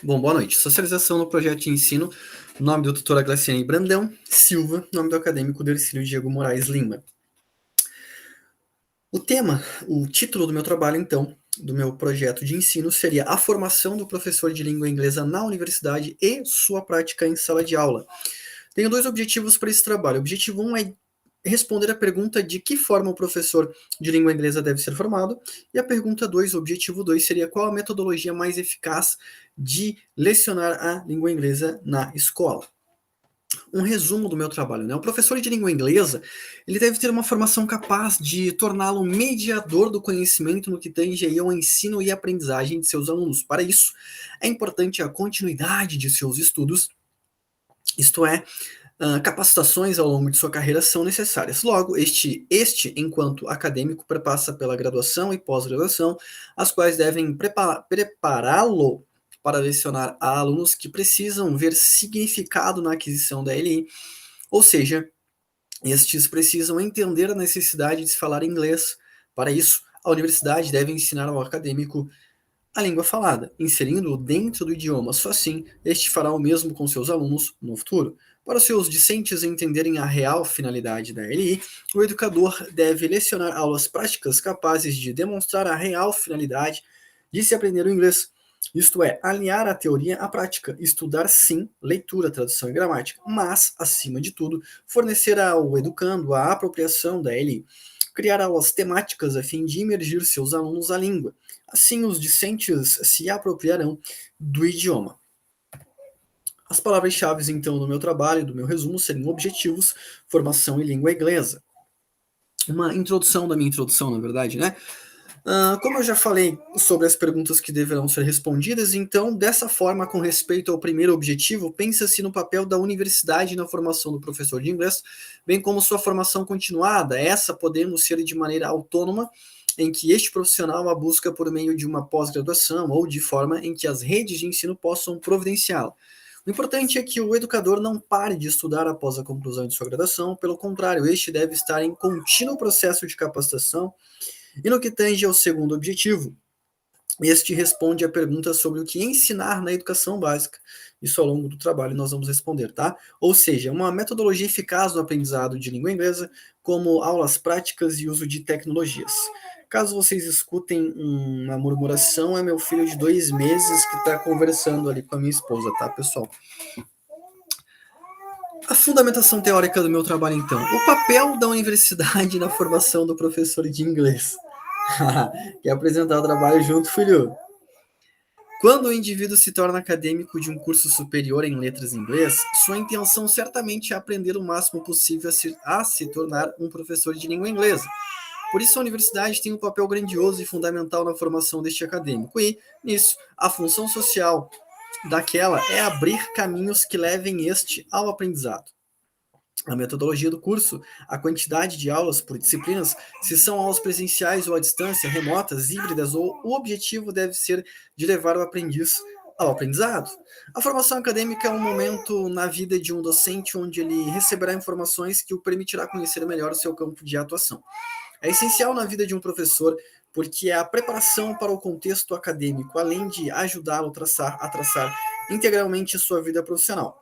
Bom, boa noite. Socialização no projeto de ensino. Nome do tutor Glaciane Brandão Silva. Nome do acadêmico Dercílio Diego Moraes Lima. O título do meu trabalho, então, do meu projeto de ensino seria a formação do professor de língua inglesa na universidade e sua prática em sala de aula. Tenho dois objetivos para esse trabalho. O objetivo 1 é responder a pergunta de que forma o professor de língua inglesa deve ser formado, e a pergunta 2, o objetivo 2, seria qual a metodologia mais eficaz de lecionar a língua inglesa na escola. Um resumo do meu trabalho, né? O professor de língua inglesa, ele deve ter uma formação capaz de torná-lo mediador do conhecimento no que tange ao ensino e aprendizagem de seus alunos. Para isso, é importante a continuidade de seus estudos, isto é, capacitações ao longo de sua carreira são necessárias. Logo, enquanto acadêmico, perpassa pela graduação e pós-graduação, as quais devem prepará-lo para lecionar a alunos que precisam ver significado na aquisição da LI, ou seja, estes precisam entender a necessidade de se falar inglês. Para isso, a universidade deve ensinar ao acadêmico a língua falada, inserindo-o dentro do idioma. Só assim, este fará o mesmo com seus alunos no futuro. Para os seus discentes entenderem a real finalidade da LI, o educador deve lecionar aulas práticas capazes de demonstrar a real finalidade de se aprender o inglês. Isto é, alinhar a teoria à prática, estudar sim leitura, tradução e gramática, mas, acima de tudo, fornecer ao educando a apropriação da LI. Criar aulas temáticas a fim de imergir seus alunos à língua. Assim, os discentes se apropriarão do idioma. As palavras-chave, então, do meu trabalho, do meu resumo, seriam objetivos, formação e língua inglesa. Uma introdução da minha introdução, na verdade, né? Como eu já falei sobre as perguntas que deverão ser respondidas, então, dessa forma, com respeito ao primeiro objetivo, pensa-se no papel da universidade na formação do professor de inglês, bem como sua formação continuada. Essa podemos ser de maneira autônoma, em que este profissional a busca por meio de uma pós-graduação ou de forma em que as redes de ensino possam providenciá-la. O importante é que o educador não pare de estudar após a conclusão de sua graduação, pelo contrário, este deve estar em contínuo processo de capacitação. E no que tange ao segundo objetivo, este responde à pergunta sobre o que ensinar na educação básica. Isso ao longo do trabalho nós vamos responder, tá? Ou seja, uma metodologia eficaz no aprendizado de língua inglesa, como aulas práticas e uso de tecnologias. Caso vocês escutem uma murmuração, é meu filho de 2 meses que está conversando ali com a minha esposa, tá, pessoal? A fundamentação teórica do meu trabalho, então. O papel da universidade na formação do professor de inglês. Quer apresentar o trabalho junto, filho? Quando o indivíduo se torna acadêmico de um curso superior em letras em inglês, sua intenção certamente é aprender o máximo possível a se tornar um professor de língua inglesa. Por isso, a universidade tem um papel grandioso e fundamental na formação deste acadêmico. E, nisso, a função social daquela é abrir caminhos que levem este ao aprendizado. A metodologia do curso, a quantidade de aulas por disciplinas, se são aulas presenciais ou à distância, remotas, híbridas, ou o objetivo deve ser de levar o aprendiz ao aprendizado. A formação acadêmica é um momento na vida de um docente onde ele receberá informações que o permitirá conhecer melhor o seu campo de atuação. É essencial na vida de um professor porque é a preparação para o contexto acadêmico, além de ajudá-lo a traçar integralmente sua vida profissional.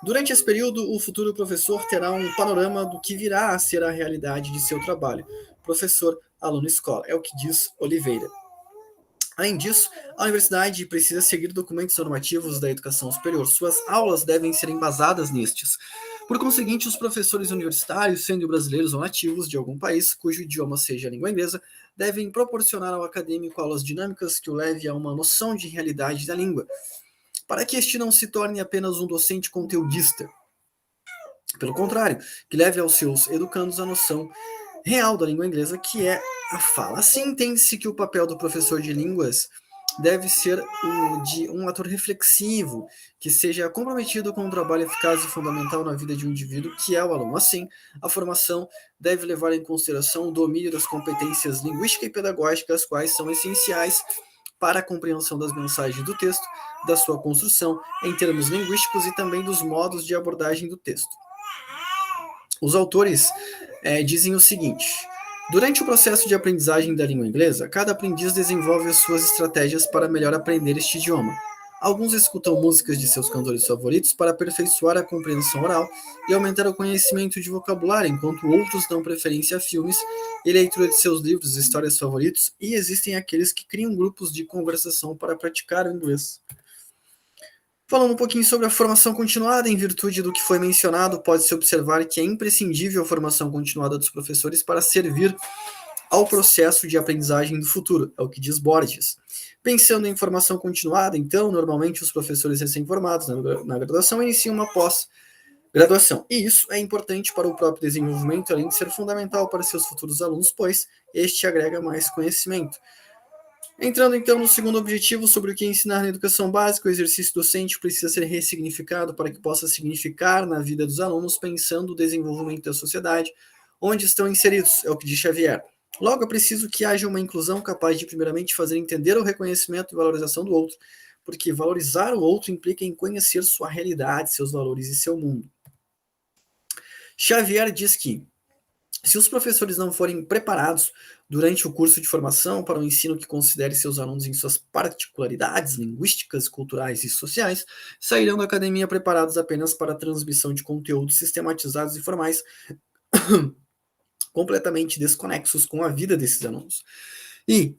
Durante esse período, o futuro professor terá um panorama do que virá a ser a realidade de seu trabalho. Professor, aluno, escola. É o que diz Oliveira. Além disso, a universidade precisa seguir documentos normativos da educação superior. Suas aulas devem ser embasadas nestes. Por conseguinte, os professores universitários, sendo brasileiros ou nativos de algum país cujo idioma seja a língua inglesa, devem proporcionar ao acadêmico aulas dinâmicas que o leve a uma noção de realidade da língua, para que este não se torne apenas um docente conteudista. Pelo contrário, que leve aos seus educandos a noção real da língua inglesa, que é a fala. Assim, entende-se que o papel do professor de línguas deve ser o de um ator reflexivo, que seja comprometido com um trabalho eficaz e fundamental na vida de um indivíduo, que é o aluno. Assim, a formação deve levar em consideração o domínio das competências linguísticas e pedagógicas, quais são essenciais para a compreensão das mensagens do texto, da sua construção em termos linguísticos e também dos modos de abordagem do texto. Os autores dizem o seguinte: durante o processo de aprendizagem da língua inglesa, cada aprendiz desenvolve as suas estratégias para melhor aprender este idioma. Alguns escutam músicas de seus cantores favoritos para aperfeiçoar a compreensão oral e aumentar o conhecimento de vocabulário, enquanto outros dão preferência a filmes e leitura de seus livros e histórias favoritos, e existem aqueles que criam grupos de conversação para praticar o inglês. Falando um pouquinho sobre a formação continuada, em virtude do que foi mencionado, pode-se observar que é imprescindível a formação continuada dos professores para servir ao processo de aprendizagem do futuro, é o que diz Borges. Pensando em formação continuada, então, normalmente os professores recém-formados na graduação iniciam uma pós-graduação. E isso é importante para o próprio desenvolvimento, além de ser fundamental para seus futuros alunos, pois este agrega mais conhecimento. Entrando então no segundo objetivo sobre o que ensinar na educação básica, o exercício docente precisa ser ressignificado para que possa significar na vida dos alunos, pensando o desenvolvimento da sociedade, onde estão inseridos, é o que diz Xavier. Logo, é preciso que haja uma inclusão capaz de, primeiramente, fazer entender o reconhecimento e valorização do outro, porque valorizar o outro implica em conhecer sua realidade, seus valores e seu mundo. Xavier diz que, se os professores não forem preparados durante o curso de formação para um ensino que considere seus alunos em suas particularidades linguísticas, culturais e sociais, sairão da academia preparados apenas para a transmissão de conteúdos sistematizados e formais, completamente desconexos com a vida desses alunos. E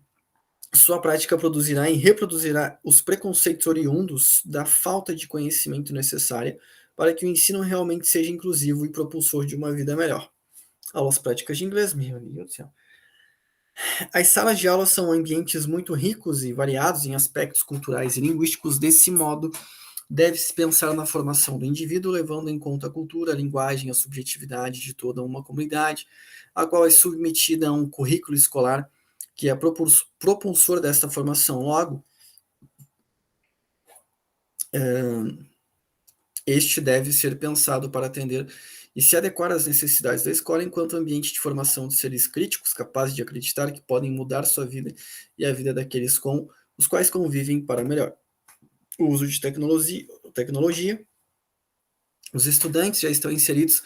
sua prática produzirá e reproduzirá os preconceitos oriundos da falta de conhecimento necessária para que o ensino realmente seja inclusivo e propulsor de uma vida melhor. Aulas práticas de inglês, meu Deus do céu. As salas de aula são ambientes muito ricos e variados em aspectos culturais e linguísticos. Desse modo, deve-se pensar na formação do indivíduo, levando em conta a cultura, a linguagem e a subjetividade de toda uma comunidade, a qual é submetida a um currículo escolar que é propulsor desta formação. Logo, este deve ser pensado para atender e se adequar às necessidades da escola enquanto ambiente de formação de seres críticos, capazes de acreditar que podem mudar sua vida e a vida daqueles com os quais convivem para melhor. O uso de tecnologia. Os estudantes já estão inseridos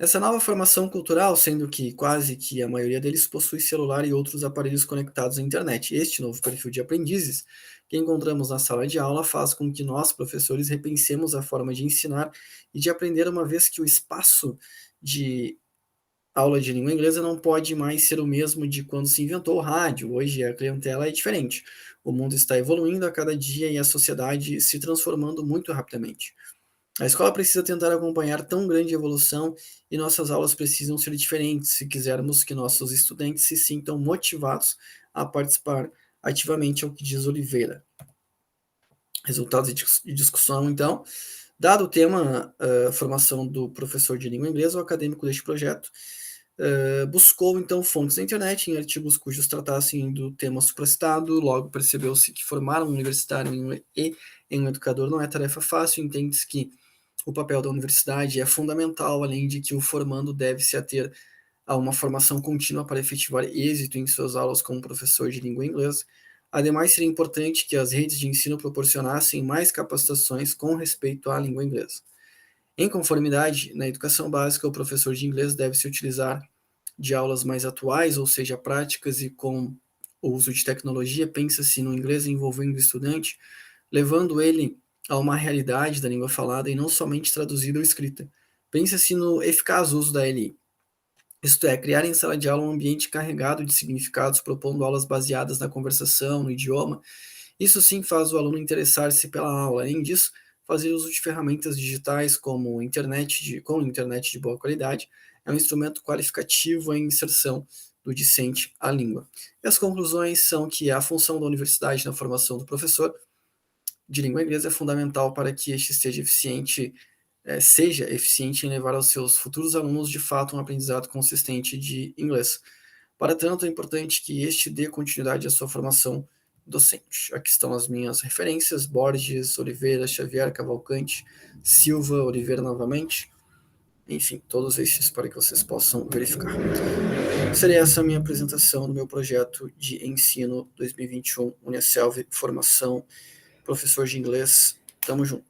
nessa nova formação cultural, sendo que quase que a maioria deles possui celular e outros aparelhos conectados à internet. Este novo perfil de aprendizes que encontramos na sala de aula faz com que nós, professores, repensemos a forma de ensinar e de aprender, uma vez que o espaço de aula de língua inglesa não pode mais ser o mesmo de quando se inventou o rádio. Hoje a clientela é diferente. O mundo está evoluindo a cada dia e a sociedade se transformando muito rapidamente. A escola precisa tentar acompanhar tão grande evolução e nossas aulas precisam ser diferentes se quisermos que nossos estudantes se sintam motivados a participar ativamente, é o que diz Oliveira. Resultados de discussão, então. Dado o tema, formação do professor de língua inglesa, o acadêmico deste projeto buscou, então, fontes na internet em artigos cujos tratassem do tema supracitado. Logo, percebeu-se que formar um universitário e um educador não é tarefa fácil. Entende-se que o papel da universidade é fundamental, além de que o formando deve se ater a uma formação contínua para efetivar êxito em suas aulas como professor de língua inglesa. Ademais, seria importante que as redes de ensino proporcionassem mais capacitações com respeito à língua inglesa. Em conformidade, na educação básica, o professor de inglês deve se utilizar de aulas mais atuais, ou seja, práticas e com o uso de tecnologia. Pensa-se no inglês envolvendo o estudante, levando ele a uma realidade da língua falada e não somente traduzida ou escrita. Pensa-se no eficaz uso da LI. Isto é, criar em sala de aula um ambiente carregado de significados, propondo aulas baseadas na conversação, no idioma. Isso sim faz o aluno interessar-se pela aula. Além disso, fazer uso de ferramentas digitais como internet de boa qualidade é um instrumento qualificativo em inserção do discente à língua. E as conclusões são que a função da universidade na formação do professor de língua inglesa é fundamental para que este seja eficiente em levar aos seus futuros alunos, de fato, um aprendizado consistente de inglês. Para tanto, é importante que este dê continuidade à sua formação docente. Aqui estão as minhas referências: Borges, Oliveira, Xavier, Cavalcante, Silva, Oliveira novamente. Enfim, todos esses para que vocês possam verificar. Seria essa a minha apresentação do meu projeto de ensino 2021, Uniaselv, formação, professor de inglês. Tamo junto.